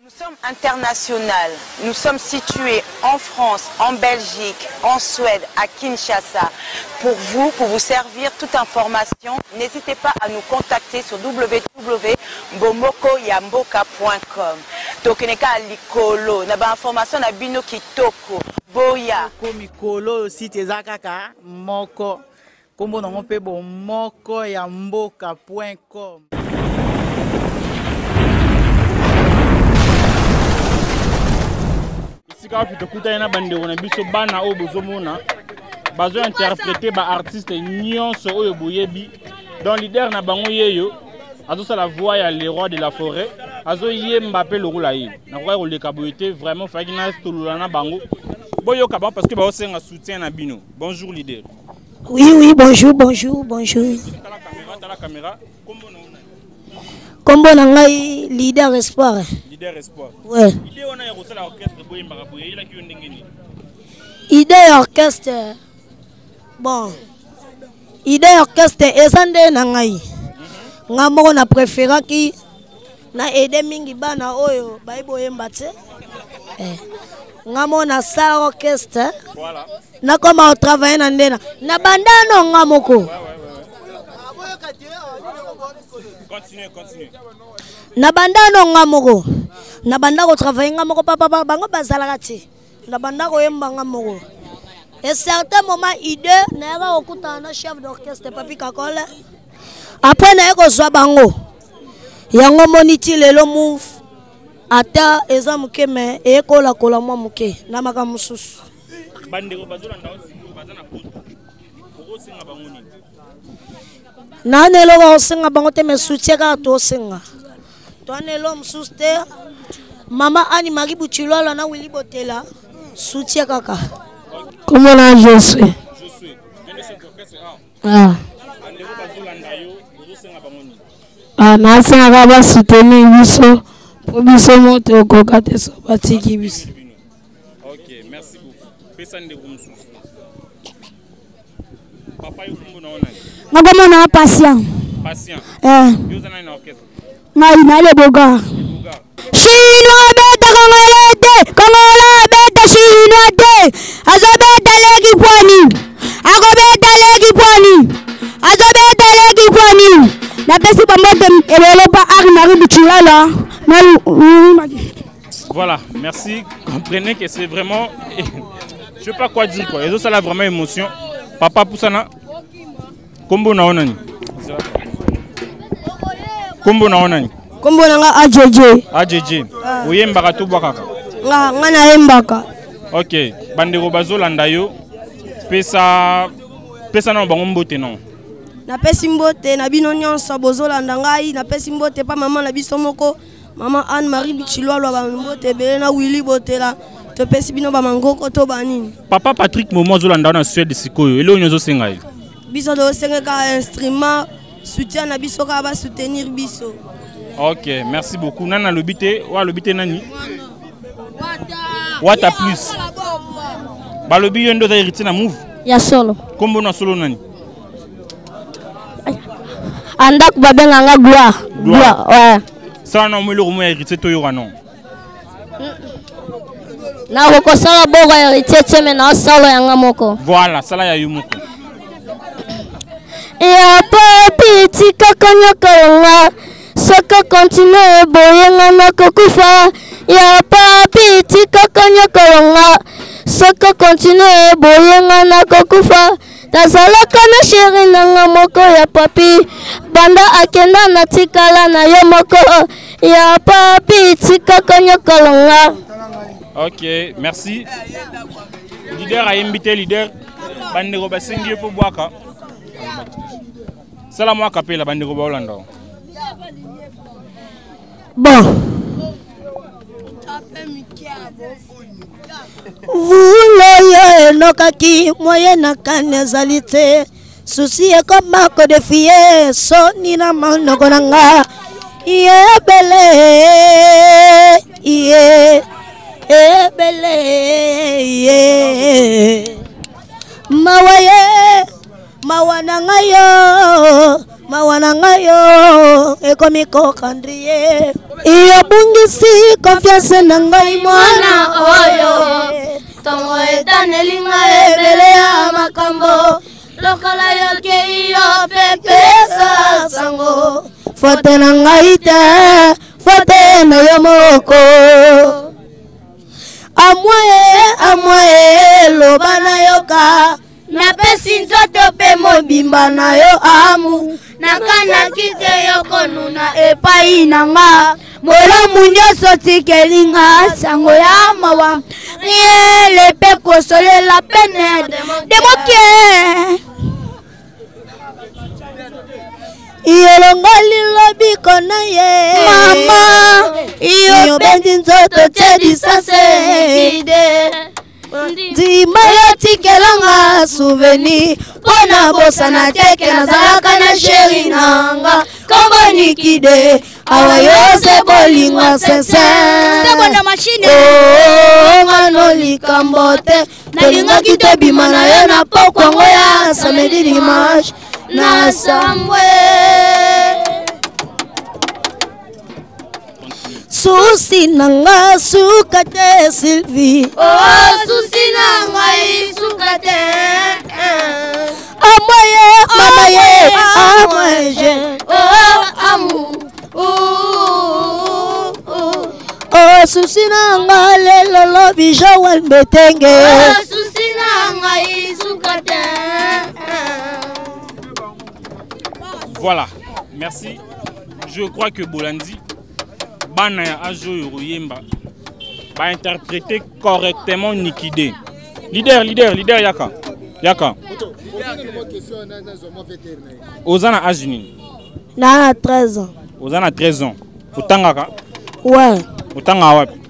Nous sommes internationaux. Nous sommes situés en France, en Belgique, en Suède, à Kinshasa. Pour vous servir toute information, n'hésitez pas à nous contacter sur www.bomokoyamboka.com. Tokeneka likolo, na ba information na bino kitoko. Boya. Mikolo site ezakaka moko. Kombo na ngope bomokoyamboka.com. Sika pitokuta yana bandeko na biso bana o bozomona bazo interpréter ba artiste nyonso oyo boyebi dans leader na bango yeyo azo sa la voix ya le roi de la forêt azo yemba pe le roula yi na kwa le kaboyete vraiment fakina tolula na bango boyo kaba parce que ba osenga soutien na bino. Bonjour leader. Oui bonjour. Tala caméra Kombo na ngai leader espoir. Leader espoir. Ouais. Idée on a yako la orchestre boyemba boye ila ki ndengeni. Idée orchestre. Bon. Idée orchestre ezande na ngai. Nga moko na préféra ki na aide mingi bana oyo bai boyemba te. Nga moko na sa orchestre. Voilà. Na koma travailler na ndena. Na bandano nga moko. Continue. Na bandano nga moko. Na banda ko travailler nga moko papa bango bazalaka te. Na banda ko yemba nga moko. Et certains moments idée na ba okuta na chef d'orchestre Papi Kakole. Après na ko zwa bango. Yango moniti lelo move. Ata eza muke me e kola mwa muke na maka mususu. Bandeko bazolanda osi bazana poto. Oko singa bango ni. Na nelo ba osinga bango te me soutien ka to singa. To nelo mususu te. Mama Ani Marie Buchilolo na Willy Botela soutien kaka. Comment là je suis? Ah. Na singa ba soutenir biso pour biso monter au kokate so batiki biso. OK, merci beaucoup. Pesande kumsu. Papa yukumbu na ona. Ngoma na patient. Patient. Yozana na orchestre. Na le boga. Chinois beta Kongola beta chinois te. Azobeta legi pwani. Agobeta legi pwani. Na pesi pambote ebelopa Ari Marie Buchilala. Voilà, merci. Comprenez que c'est vraiment je sais pas quoi dire quoi. Et ça là vraiment émotion. Papa Poussana. Kombo na onani. Kombo na nga AJJ. Oyemba ka to bwakaka. Nga na yembaka. OK, bandeko bazolanda yo. Pesa na bango mbote non. Na pesi mbote na bino nyonso bozolanda ngai na pesi mbote pa maman na biso moko. Maman Anne Marie Bichilolo ba mbote be na Willy Botela. To pesi bino ba mangoko to banini. Papa Patrick Momo zolanda na Suède sikoyo. Ele onyozo senga ye. Biso do senga ka instrument soutien na biso ka ba soutenir biso. OK, merci beaucoup. Nana lobité, wa lobité nani? Wata plus. Ba lobi yo ndo za héritier na move. Ya solo. Kombo na solo nani? Andak babenga nga gloire. Ouais. Ça na mo le romo héritier to yo non. Na ko sala bogo héritier teme na solo yanga moko. Voilà, sala ya yumuko. Ya papi tika konyoka. Soko continue boyenga na kokufa. Ya papi tika konyoka. Soko continue boyenga na kokufa. Tazalaka na chéri nanga moko ya papi. Banda akenda na tikala na yo moko. Ya papi tika konyoka. OK, merci. Leader a invité leader. Bandeko basengi po bwaka. Salam wa kapela bandeko ba Holanda. Bon. Voulez nokaki moyen na kanezalité. Souci est comme marque de fille. Soni na manoko nanga. Belle. Mawanangayo et comme cocandrier. Et abungisi confiance nangai mwana oyo. Tongo etanelinga ebele ya makambo. Lokola yoke iyo pepesa sango. Fote nangai te, fote na yo moko. Amwe loba na yoka. Na pesi nzoto pe mobimba na yo amu. Nakana kite yo konuna epai nanga. Molamu nyonso tikelinga sango ya mawa. Riele pe kosole la pene de mokie. Iyolongali lobi kona ye. Mama iyo bendi nzoto tedi sase ide. Ndima yo tikelanga souvenir. Pona bosa na teke na zalaka na sheri nanga. Kombo nikide awa yo se bolinga sense. Sebo na machine. Oh ngano likambote. Nalinga kite bima na yo na pokwa ngoya samedi dimanche. Na samwe. Susi nanga sukate Sylvie. Oh susi nanga sukate. Amoye mamaye amoye. Oh amu. Oh susi nanga lelo lobi Joël Betenge. Oh susi nanga sukate. Voilà, merci. Je crois que Bolandi Bana ya Ajo Yoroyemba va interpréter correctement Nikide. Leader Yaka. Ozana Ajini. Nana 13 ans. Ozana 13 ans. Otangaka? Ouais. Otanga wapi?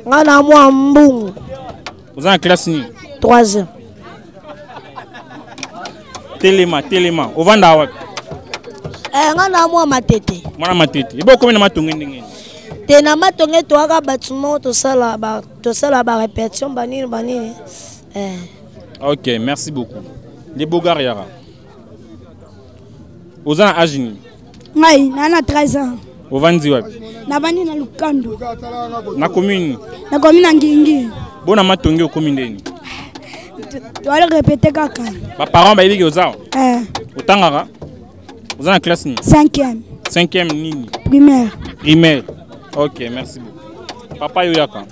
Ngana mwa mbungu. Ozana classe ni? 3e. Telema. Ovanda wapi? Ngana mwa matete. Mwana matete. Ebo komena matonge ndenge. Tena matonge to aka bâtiment to sala ba répétition banini. OK, merci beaucoup. Les Bogar Yara. Ozana Ajini. Ngai nana 13 ans. Ovandi wapi? Na bani na Lukando. Na commune. Na commune Ngingi. Bona matonge okomi ndeni. To aller répéter kaka. Ba parents ba yiki ozao. Otangaka? Ozana classe ni? 5e. 5e nini? Primaire. OK, merci beaucoup. Papa Yoyaka.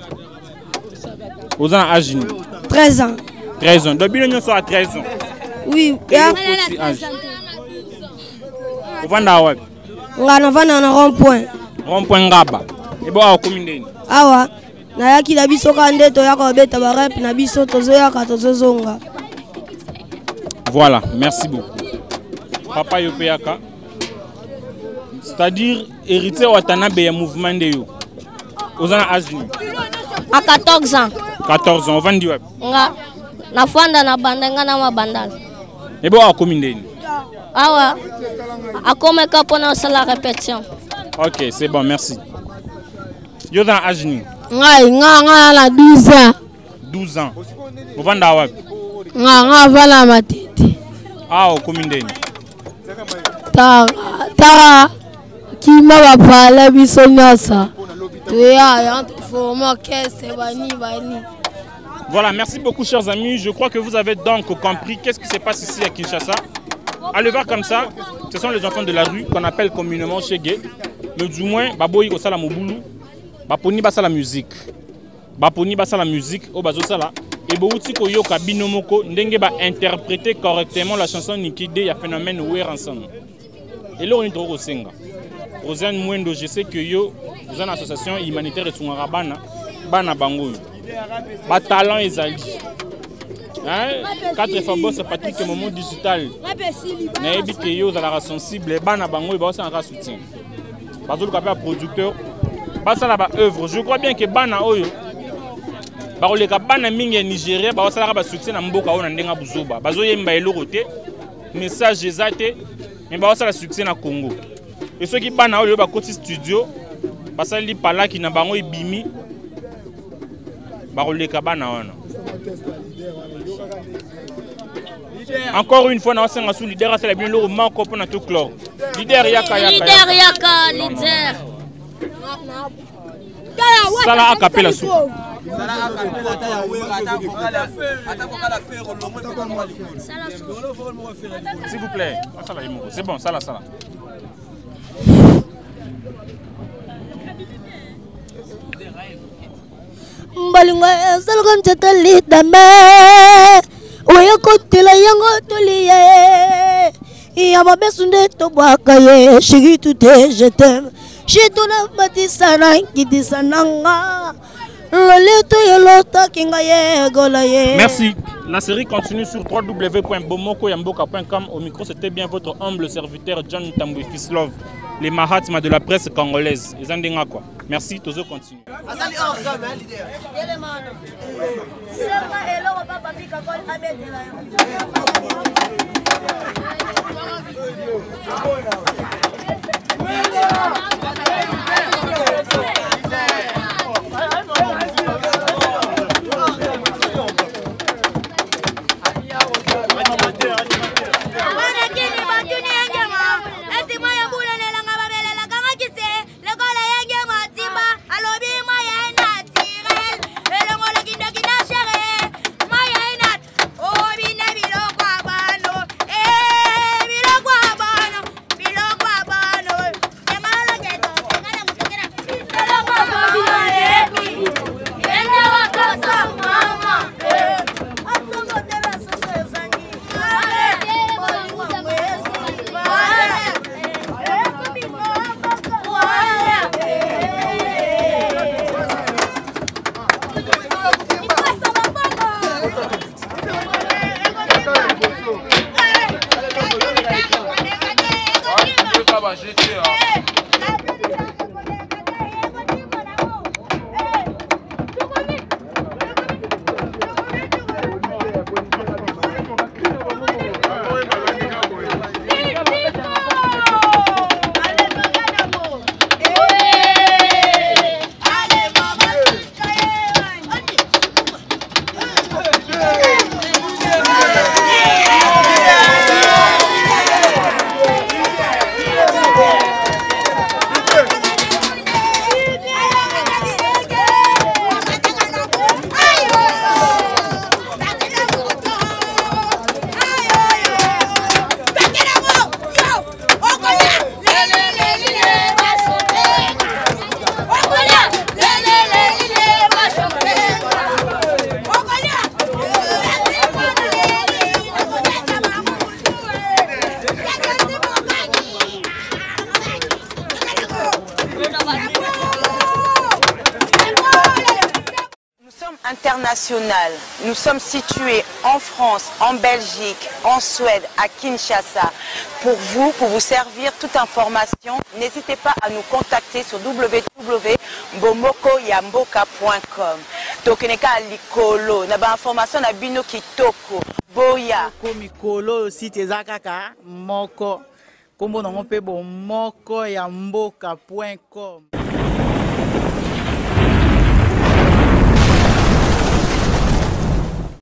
Ozana Ajini. 13 ans. 13 ans. Donc, il soit à 13 ans. Oui. Ovanda wapi? Ngana vana na rond-point. Rond-point Ngaba. Et bon, commune ndeni? Awa. Na yaki la biso kande to yaka beta ba rap na biso tozo yaka tozo zonga. Voilà, merci beaucoup. Papa Yopeyaka. C'est-à-dire héritier Watanabe ya mouvement de yo. Ozana Ajini. À 14 ans. 14 ans, ovandi wapi? Nga na fanda na bandenga na mabandala. Et bon, commune ndeni? Awa. Akomeka pona sala répétition. OK, c'est bon, merci. Yo dans Ajini. Nga la 12 ans. 12 ans. Ovanda wapi? Nga vala matete. Ah, au commune ndeni? Tara kima bapala biso nyasa. Tuya former caisse bani. Voilà, merci beaucoup chers amis. Je crois que vous avez donc compris qu'est-ce qui se passe ici à Kinshasa. À le voir comme ça, ce sont les enfants de la rue qu'on appelle communément Chege. Mais du moins, baboyi osala mobulu, baponi basa la musique. Baponi basa la musique au bazo sala. Et bouti ko yoka binomoko ndenge ba interpréter correctement la chanson Nikide ya phénomène ouer ensemble. Et là on est trop senga. Rosiane Mwendo, je sais que yo vous une association humanitaire de Tsungarabana, bana bango. Ba talent ezali. Hein? 4 Fabos Patrick moment digital. Na ebite yo za la sensible bana bango ba aussi en soutien. Bazolo ka producteur. Ba ça la ba œuvre. Je crois bien que bana oyo bakoleka bana mingi ya Nigeria basalaka ba soutien na mboka ona ndenga buzoba bazoyemba eloko te message ezate mais basala succès na Congo et ceux qui bana oyo bakoti studio basali palaki na bango ibimi bakoleka bana wana Encore une fois, nous sommes sous leader, c'est la bien le manque pour tout clore. Leader Yaka. Leader. Sala a capé la soupe. S'il vous plaît. C'est bon, ça là. Mbalinga salgan chatali dame oya kotela yango toliye ya mabesunde to bwakaye shigitu te je t'aime shituna batisana kidisananga loleto yelota kinga ye golaye. Merci. La série continue sur www.bomokoyamboka.com. Au micro, c'était bien votre humble serviteur John Tambouy Fislov, les Mahatmas de la presse congolaise. Merci, Tozo continue. International. Nous sommes situés en France, en Belgique, en Suède, à Kinshasa. Pour vous servir toute information, n'hésitez pas à nous contacter sur www.bomokoyamboka.com. Tokeneka likolo, na ba information na bino kitoko. Boya. Komikolo site zakaka moko. Kombo na ngope bomokoyamboka.com.